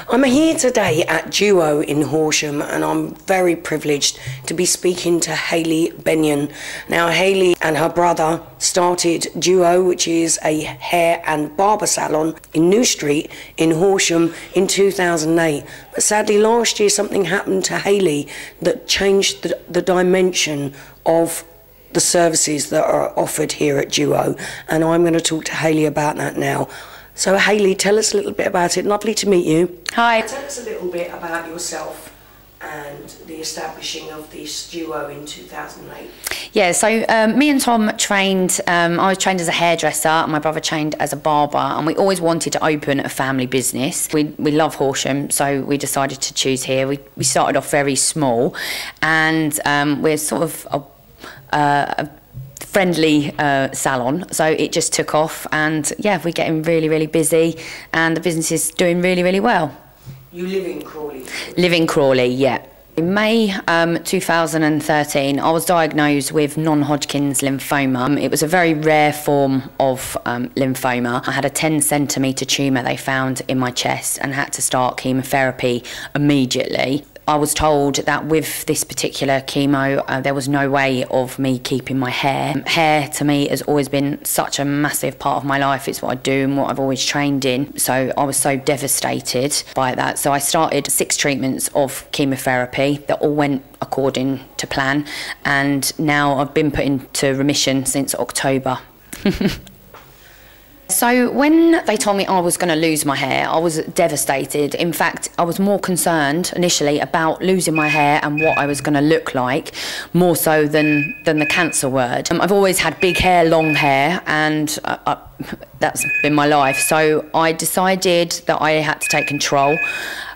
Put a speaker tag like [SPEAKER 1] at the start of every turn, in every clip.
[SPEAKER 1] I'm here today at Duo in Horsham, and I'm very privileged to be speaking to Hayley Bennion. Now, Hayley and her brother started Duo, which is a hair and barber salon in New Street in Horsham in 2008. But sadly, last year something happened to Hayley that changed the dimension of the services that are offered here at Duo, and I'm going to talk to Hayley about that now. So Hayley, tell us a little bit about it. Lovely to meet you.
[SPEAKER 2] Hi.
[SPEAKER 1] Tell us a little bit about yourself and the establishing of this Duo in 2008.
[SPEAKER 2] Yeah, so me and Tom trained, I was trained as a hairdresser and my brother trained as a barber, and we always wanted to open a family business. We love Horsham, so we decided to choose here. We started off very small, and we're sort of a friendly salon, so it just took off, and yeah, we're getting really busy and the business is doing really well.
[SPEAKER 1] You live in Crawley?
[SPEAKER 2] Live in Crawley, yeah. In May 2013, I was diagnosed with non-Hodgkin's lymphoma. It was a very rare form of lymphoma. I had a 10-centimetre tumour they found in my chest and had to start chemotherapy immediately. I was told that with this particular chemo, there was no way of me keeping my hair. Hair to me has always been such a massive part of my life. It's what I do and what I've always trained in. So I was so devastated by that. So I started 6 treatments of chemotherapy that all went according to plan. And now I've been put into remission since October. So when they told me I was going to lose my hair, I was devastated. In fact, I was more concerned initially about losing my hair and what I was going to look like, more so than the cancer word. I've always had big hair, long hair, and that's been my life. So I decided that I had to take control.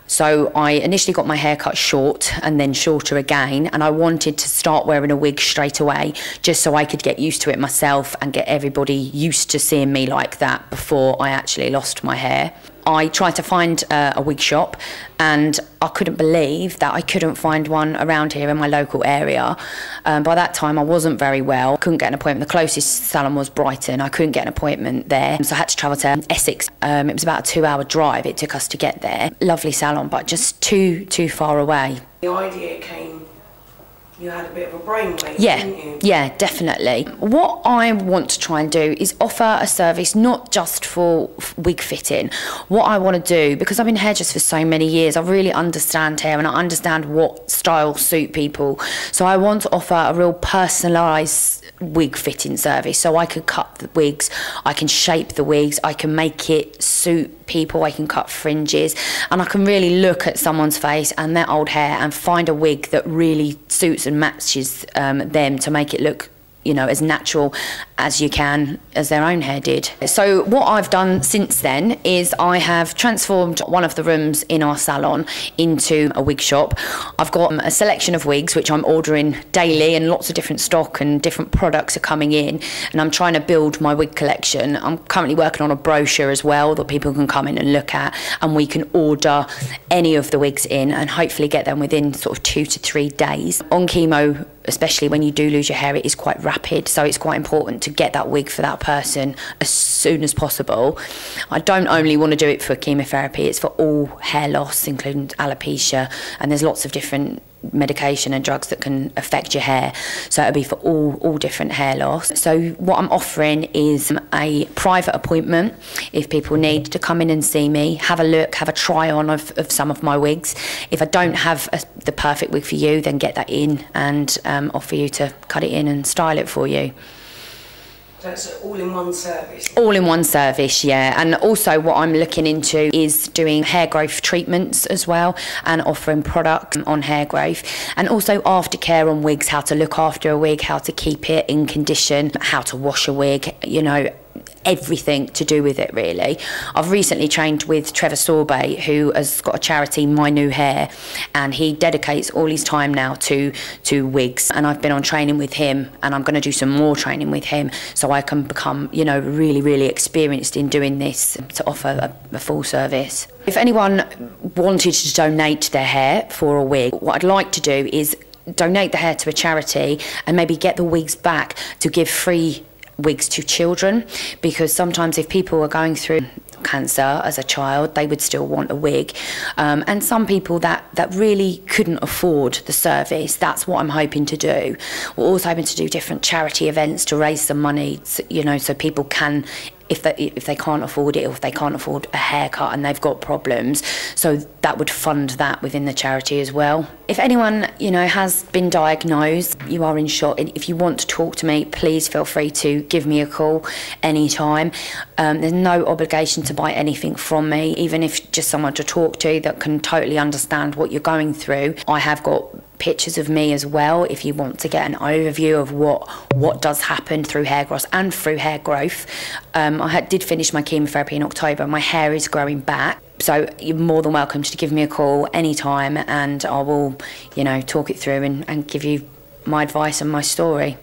[SPEAKER 2] So I initially got my hair cut short and then shorter again, and I wanted to start wearing a wig straight away just so I could get used to it myself and get everybody used to seeing me like that before I actually lost my hair. I tried to find a wig shop, and I couldn't believe that I couldn't find one around here in my local area. By that time I wasn't very well, couldn't get an appointment. The closest salon was Brighton. I couldn't get an appointment there, so I had to travel to Essex. It was about a 2-hour drive it took us to get there. Lovely salon, but just too far away.
[SPEAKER 1] The idea came, you had a bit of a brainwave,
[SPEAKER 2] yeah,
[SPEAKER 1] didn't you?
[SPEAKER 2] Yeah, definitely. What I want to try and do is offer a service not just for wig fitting. What I want to do, because I've been hairdresser for so many years, I really understand hair and I understand what styles suit people. So I want to offer a real personalised wig fitting service. So I could cut the wigs, I can shape the wigs, I can make it suit people, I can cut fringes, and I can really look at someone's face and their old hair and find a wig that really suits and matches them to make it look, you know, as natural as you can, as their own hair did. So what I've done since then is I have transformed one of the rooms in our salon into a wig shop. I've got a selection of wigs which I'm ordering daily, and lots of different stock and different products are coming in, and I'm trying to build my wig collection. I'm currently working on a brochure as well that people can come in and look at, and we can order any of the wigs in and hopefully get them within sort of 2 to 3 days. On chemo, especially when you do lose your hair, it is quite rapid, so it's quite important to get that wig for that person as soon as possible. I don't only want to do it for chemotherapy, it's for all hair loss, including alopecia, and there's lots of different medication and drugs that can affect your hair, so it'll be for all different hair loss. So what I'm offering is a private appointment if people need to come in and see me, have a look, have a try on of some of my wigs. If I don't have the perfect wig for you, then get that in and offer you to cut it in and style it for you.
[SPEAKER 1] So it's an all-in-one service?
[SPEAKER 2] All-in-one service, yeah. And also what I'm looking into is doing hair growth treatments as well, and offering products on hair growth, and also aftercare on wigs, how to look after a wig, how to keep it in condition, how to wash a wig, you know, everything to do with it really. I've recently trained with Trevor Sorbet, who has got a charity, My New Hair, and he dedicates all his time now to wigs, and I've been on training with him, and I'm going to do some more training with him so I can become, you know, really experienced in doing this to offer a full service. If anyone wanted to donate their hair for a wig, what I'd like to do is donate the hair to a charity and maybe get the wigs back to give free wigs to children, because sometimes if people are going through cancer as a child, they would still want a wig, and some people that really couldn't afford the service, that's what I'm hoping to do. We're also hoping to do different charity events to raise some money, you know, so people can, if they can't afford it, or if they can't afford a haircut and they've got problems, so that would fund that within the charity as well. If anyone, you know, has been diagnosed, you are in shock, if you want to talk to me, please feel free to give me a call anytime. There's no obligation to buy anything from me, even if just someone to talk to that can totally understand what you're going through. I have got pictures of me as well, if you want to get an overview of what does happen through hair loss and through hair growth. I did finish my chemotherapy in October. My hair is growing back, so you're more than welcome to give me a call anytime, and I will, you know, talk it through and give you my advice and my story.